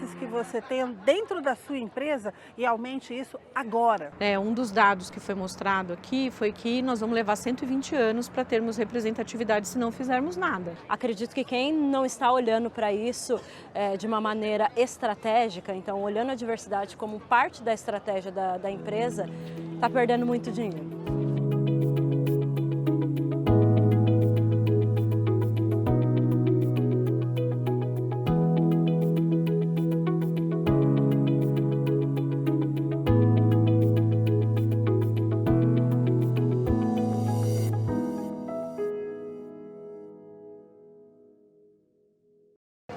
interesses que você tem dentro da sua empresa e aumente isso agora. Um dos dados que foi mostrado aqui foi que nós vamos levar 120 anos para termos representatividade se não fizermos nada. Acredito que quem não está olhando para isso de uma maneira estratégica, então olhando a diversidade como parte da estratégia da empresa, está perdendo muito dinheiro.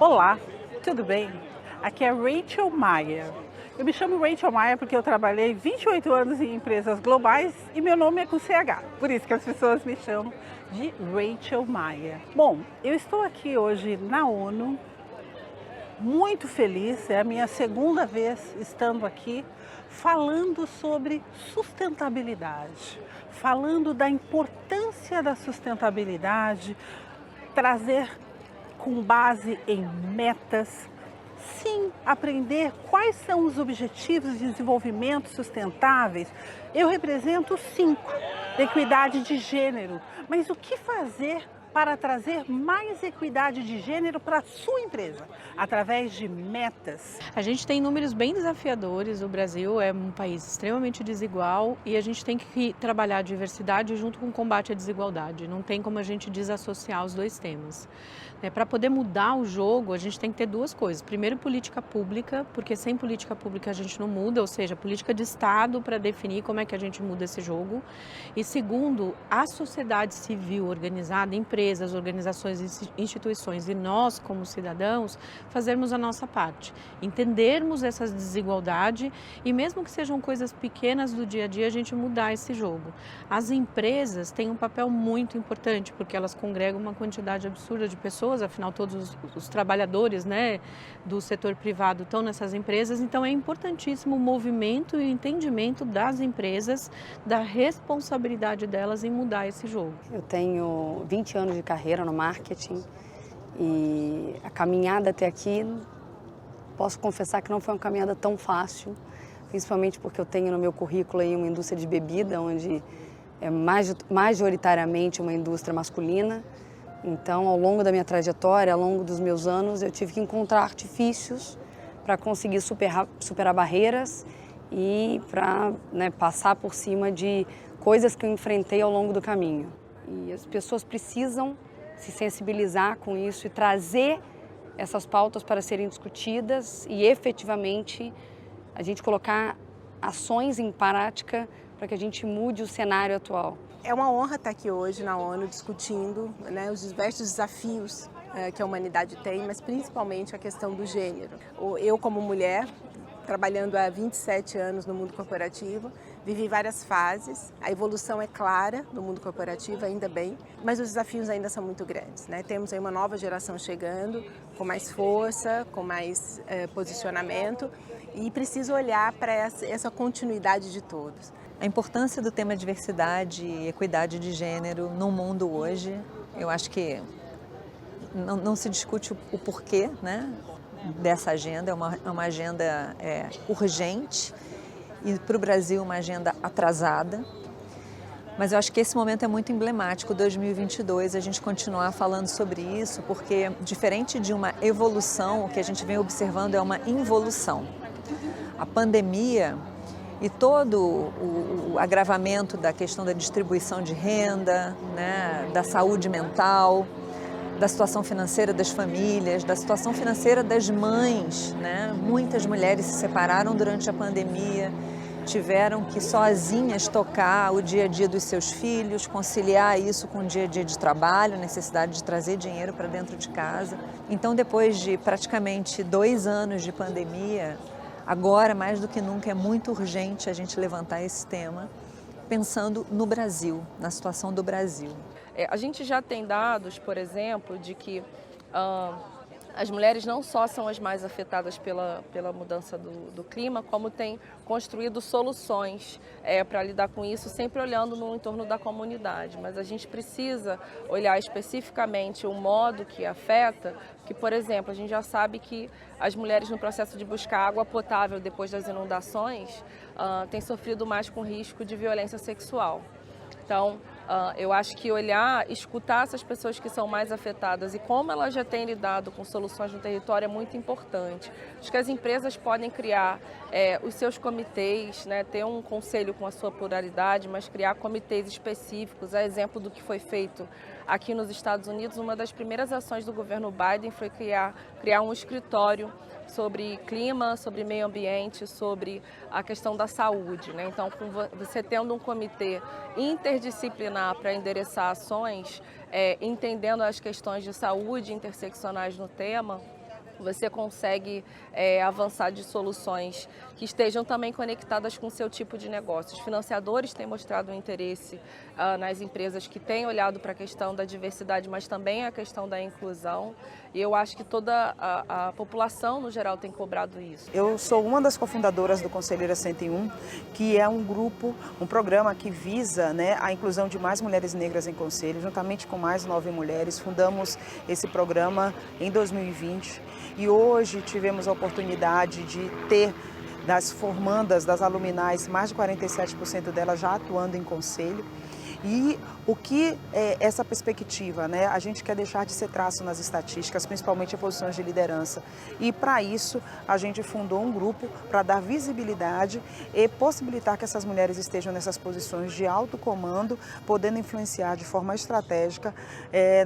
Olá, tudo bem? Aqui é Rachel Maia. Eu me chamo Rachel Maia porque eu trabalhei 28 anos em empresas globais e meu nome é com CH. Por isso que as pessoas me chamam de Rachel Maia. Bom, eu estou aqui hoje na ONU, muito feliz, é a minha segunda vez estando aqui, falando sobre sustentabilidade, falando da importância da sustentabilidade, trazer com base em metas, sim, aprender quais são os objetivos de desenvolvimento sustentáveis. Eu represento 5, equidade de gênero, mas o que fazer para trazer mais equidade de gênero para a sua empresa? Através de metas. A gente tem números bem desafiadores, o Brasil é um país extremamente desigual e a gente tem que trabalhar a diversidade junto com o combate à desigualdade, não tem como a gente desassociar os dois temas. Para poder mudar o jogo, a gente tem que ter duas coisas. Primeiro, política pública, porque sem política pública a gente não muda, ou seja, política de Estado para definir como é que a gente muda esse jogo. E segundo, a sociedade civil organizada, empresas, organizações, instituições e nós como cidadãos, fazermos a nossa parte. Entendermos essa desigualdade e mesmo que sejam coisas pequenas do dia a dia, a gente mudar esse jogo. As empresas têm um papel muito importante, porque elas congregam uma quantidade absurda de pessoas, afinal todos os trabalhadores, do setor privado estão nessas empresas, então é importantíssimo o movimento e o entendimento das empresas, da responsabilidade delas em mudar esse jogo. Eu tenho 20 anos de carreira no marketing e a caminhada até aqui, posso confessar que não foi uma caminhada tão fácil, principalmente porque eu tenho no meu currículo aí uma indústria de bebida, onde é majoritariamente uma indústria masculina. Então, ao longo da minha trajetória, ao longo dos meus anos, eu tive que encontrar artifícios para conseguir superar barreiras e para passar por cima de coisas que eu enfrentei ao longo do caminho. E as pessoas precisam se sensibilizar com isso e trazer essas pautas para serem discutidas e efetivamente a gente colocar ações em prática para que a gente mude o cenário atual. É uma honra estar aqui hoje na ONU discutindo os diversos desafios que a humanidade tem, mas principalmente a questão do gênero. Eu, como mulher, trabalhando há 27 anos no mundo corporativo, vivi várias fases. A evolução é clara no mundo corporativo, ainda bem, mas os desafios ainda são muito grandes. Temos aí uma nova geração chegando, com mais força, com mais posicionamento, e preciso olhar para essa continuidade de todos. A importância do tema diversidade e equidade de gênero no mundo hoje, eu acho que não se discute o porquê dessa agenda, é uma agenda urgente e para o Brasil uma agenda atrasada, mas eu acho que esse momento é muito emblemático, 2022, a gente continuar falando sobre isso, porque diferente de uma evolução, o que a gente vem observando é uma involução. A pandemia e todo o agravamento da questão da distribuição de renda, da saúde mental, da situação financeira das famílias, da situação financeira das mães. Muitas mulheres se separaram durante a pandemia, tiveram que sozinhas tocar o dia a dia dos seus filhos, conciliar isso com o dia a dia de trabalho, a necessidade de trazer dinheiro para dentro de casa. Então, depois de praticamente 2 anos de pandemia, agora, mais do que nunca, é muito urgente a gente levantar esse tema, pensando no Brasil, na situação do Brasil. A gente já tem dados, por exemplo, de que as mulheres não só são as mais afetadas pela mudança do clima, como têm construído soluções para lidar com isso, sempre olhando no entorno da comunidade. Mas a gente precisa olhar especificamente o modo que afeta, que, por exemplo, a gente já sabe que as mulheres no processo de buscar água potável depois das inundações têm sofrido mais com risco de violência sexual. Então, eu acho que olhar, escutar essas pessoas que são mais afetadas e como elas já têm lidado com soluções no território é muito importante. Acho que as empresas podem criar os seus comitês, né, ter um conselho com a sua pluralidade, mas criar comitês específicos. A exemplo do que foi feito aqui nos Estados Unidos, uma das primeiras ações do governo Biden foi criar um escritório sobre clima, sobre meio ambiente, sobre a questão da saúde, né? Então, com você tendo um comitê interdisciplinar para endereçar ações, entendendo as questões de saúde interseccionais no tema, você consegue avançar de soluções que estejam também conectadas com o seu tipo de negócio. Os financiadores têm mostrado um interesse nas empresas que têm olhado para a questão da diversidade, mas também a questão da inclusão. E eu acho que toda a população, no geral, tem cobrado isso. Eu sou uma das cofundadoras do Conselheira 101, que é um grupo, um programa que visa, né, a inclusão de mais mulheres negras em conselho, juntamente com mais 9 mulheres. Fundamos esse programa em 2020 e hoje tivemos a oportunidade de ter das formandas, das aluminais, mais de 47% delas já atuando em conselho. E o que é essa perspectiva, né? A gente quer deixar de ser traço nas estatísticas, principalmente em posições de liderança. E para isso a gente fundou um grupo para dar visibilidade e possibilitar que essas mulheres estejam nessas posições de alto comando, podendo influenciar de forma estratégica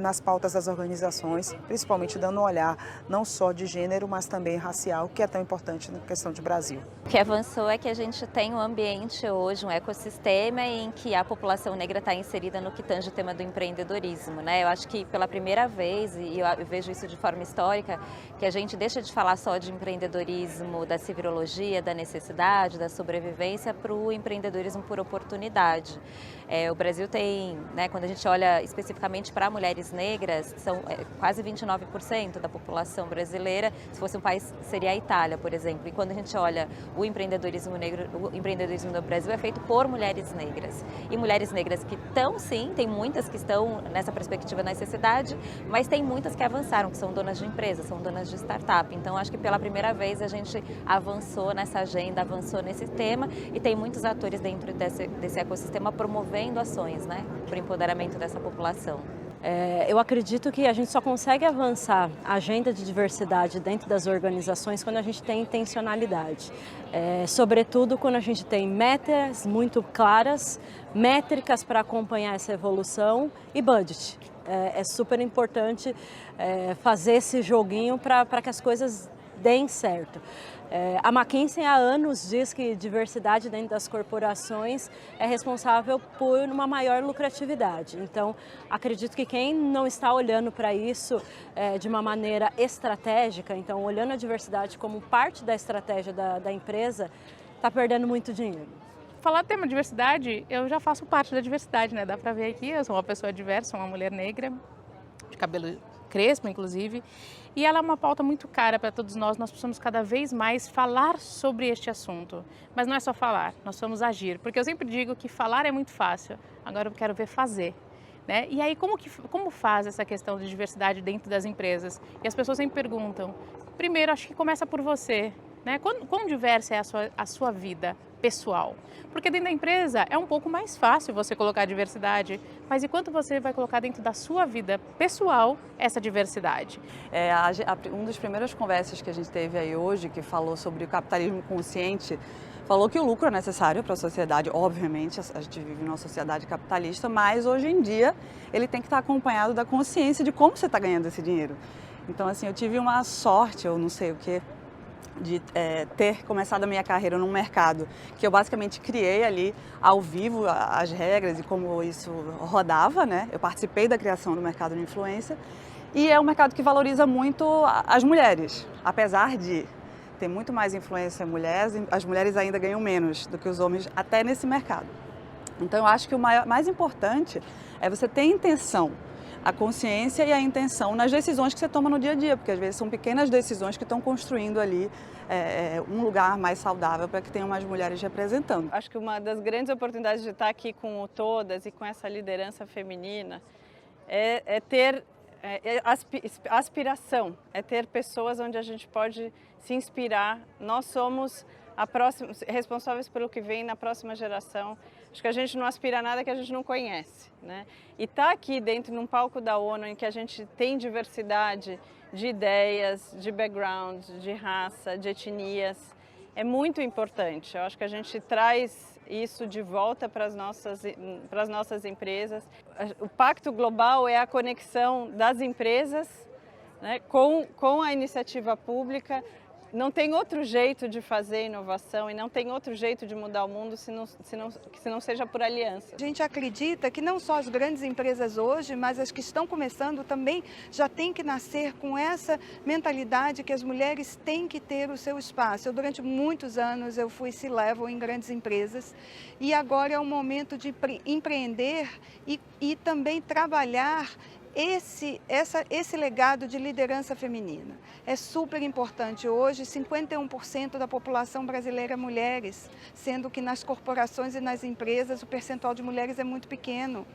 nas pautas das organizações, principalmente dando um olhar não só de gênero, mas também racial, que é tão importante na questão de Brasil. O que avançou é que a gente tem um ambiente hoje, um ecossistema em que a população negra está inserida no que tange o tema do empreendedorismo, né? Eu acho que pela primeira vez, e eu vejo isso de forma histórica, que a gente deixa de falar só de empreendedorismo, da civilologia, da necessidade, da sobrevivência, para o empreendedorismo por oportunidade. O Brasil tem, né, quando a gente olha especificamente para mulheres negras, são quase 29% da população brasileira. Se fosse um país, seria a Itália, por exemplo. E quando a gente olha o empreendedorismo negro, o empreendedorismo no Brasil é feito por mulheres negras. E mulheres negras que estão, sim, tem muitas que estão nessa perspectiva da necessidade, mas tem muitas que avançaram, que são donas de empresas, são donas de startup. Então, acho que pela primeira vez a gente avançou nessa agenda, avançou nesse tema e tem muitos atores dentro desse ecossistema promovendo ações, né, para o empoderamento dessa população. Eu acredito que a gente só consegue avançar a agenda de diversidade dentro das organizações quando a gente tem intencionalidade. Sobretudo quando a gente tem metas muito claras, métricas para acompanhar essa evolução e budget. É super importante fazer esse joguinho para que as coisas deem certo. A McKinsey há anos diz que diversidade dentro das corporações é responsável por uma maior lucratividade. Então, acredito que quem não está olhando para isso de uma maneira estratégica, então olhando a diversidade como parte da estratégia da empresa, está perdendo muito dinheiro. Falar do tema diversidade, eu já faço parte da diversidade, né? Dá para ver aqui, eu sou uma pessoa diversa, uma mulher negra, de cabelo crespo, inclusive, e ela é uma pauta muito cara para todos nós precisamos cada vez mais falar sobre este assunto. Mas não é só falar, nós vamos agir, porque eu sempre digo que falar é muito fácil, agora eu quero ver fazer. Né? E aí, como faz essa questão de diversidade dentro das empresas? E as pessoas sempre perguntam, primeiro, acho que começa por você, né? Quão diversa é a sua vida pessoal? Porque dentro da empresa é um pouco mais fácil você colocar diversidade, mas enquanto você vai colocar dentro da sua vida pessoal essa diversidade? Uma das primeiras conversas que a gente teve aí hoje, que falou sobre o capitalismo consciente, falou que o lucro é necessário para a sociedade, obviamente, a gente vive numa sociedade capitalista, mas hoje em dia ele tem que estar acompanhado da consciência de como você está ganhando esse dinheiro. Então, assim, eu tive uma sorte, eu não sei o que, de ter começado a minha carreira num mercado que eu basicamente criei ali ao vivo as regras e como isso rodava, né? Eu participei da criação do mercado de influência e é um mercado que valoriza muito as mulheres, apesar de ter muito mais influência em mulheres, as mulheres ainda ganham menos do que os homens até nesse mercado. Então eu acho que o mais importante é você ter intenção, a consciência e a intenção nas decisões que você toma no dia a dia, porque às vezes são pequenas decisões que estão construindo ali um lugar mais saudável para que tenham mais mulheres representando. Acho que uma das grandes oportunidades de estar aqui com o Todas e com essa liderança feminina é ter aspiração, é ter pessoas onde a gente pode se inspirar. Nós somos responsáveis pelo que vem na próxima geração. Acho que a gente não aspira a nada que a gente não conhece, né? E estar aqui dentro num palco da ONU em que a gente tem diversidade de ideias, de background, de raça, de etnias, é muito importante. Eu acho que a gente traz isso de volta para as nossas empresas. O Pacto Global é a conexão das empresas, né, com a iniciativa pública. Não tem outro jeito de fazer inovação e não tem outro jeito de mudar o mundo se não seja por aliança. A gente acredita que não só as grandes empresas hoje, mas as que estão começando também já têm que nascer com essa mentalidade que as mulheres têm que ter o seu espaço. Durante muitos anos eu fui C-level em grandes empresas e agora é o momento de empreender e também trabalhar esse legado de liderança feminina. É super importante. Hoje, 51% da população brasileira é mulheres, sendo que nas corporações e nas empresas o percentual de mulheres é muito pequeno.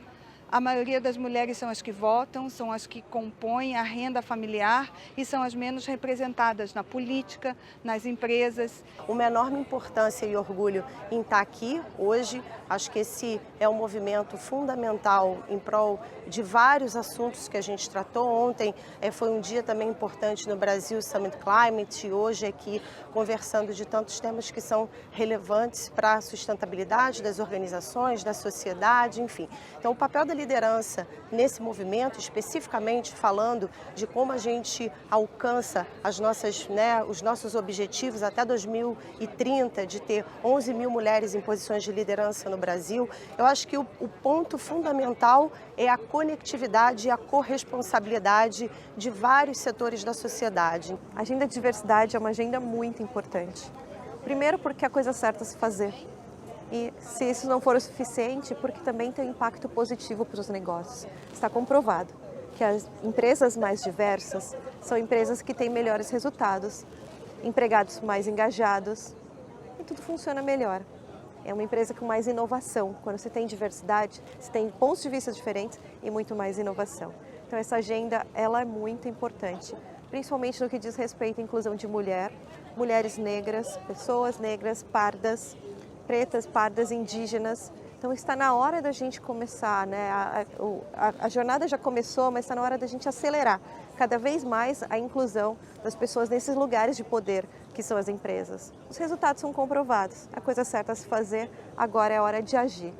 A maioria das mulheres são as que votam, são as que compõem a renda familiar e são as menos representadas na política, nas empresas. Uma enorme importância e orgulho em estar aqui hoje. Acho que esse é um movimento fundamental em prol de vários assuntos que a gente tratou. Ontem foi um dia também importante no Brasil, Summit Climate, e hoje aqui conversando de tantos temas que são relevantes para a sustentabilidade das organizações, da sociedade, enfim. Então, o papel da liderança nesse movimento, especificamente falando de como a gente alcança os nossos objetivos até 2030, de ter 11 mil mulheres em posições de liderança no Brasil, eu acho que o ponto fundamental é a conectividade e a corresponsabilidade de vários setores da sociedade. A agenda de diversidade é uma agenda muito importante. Primeiro porque é a coisa certa a se fazer. E se isso não for o suficiente, porque também tem um impacto positivo para os negócios. Está comprovado que as empresas mais diversas são empresas que têm melhores resultados, empregados mais engajados e tudo funciona melhor. É uma empresa com mais inovação. Quando você tem diversidade, você tem pontos de vista diferentes e muito mais inovação. Então essa agenda ela é muito importante, principalmente no que diz respeito à inclusão de mulheres negras, pessoas negras, pardas, pretas, pardas, indígenas. Então está na hora da gente começar, né? A jornada já começou, mas está na hora da gente acelerar cada vez mais a inclusão das pessoas nesses lugares de poder que são as empresas. Os resultados são comprovados, a coisa certa a se fazer, agora é a hora de agir.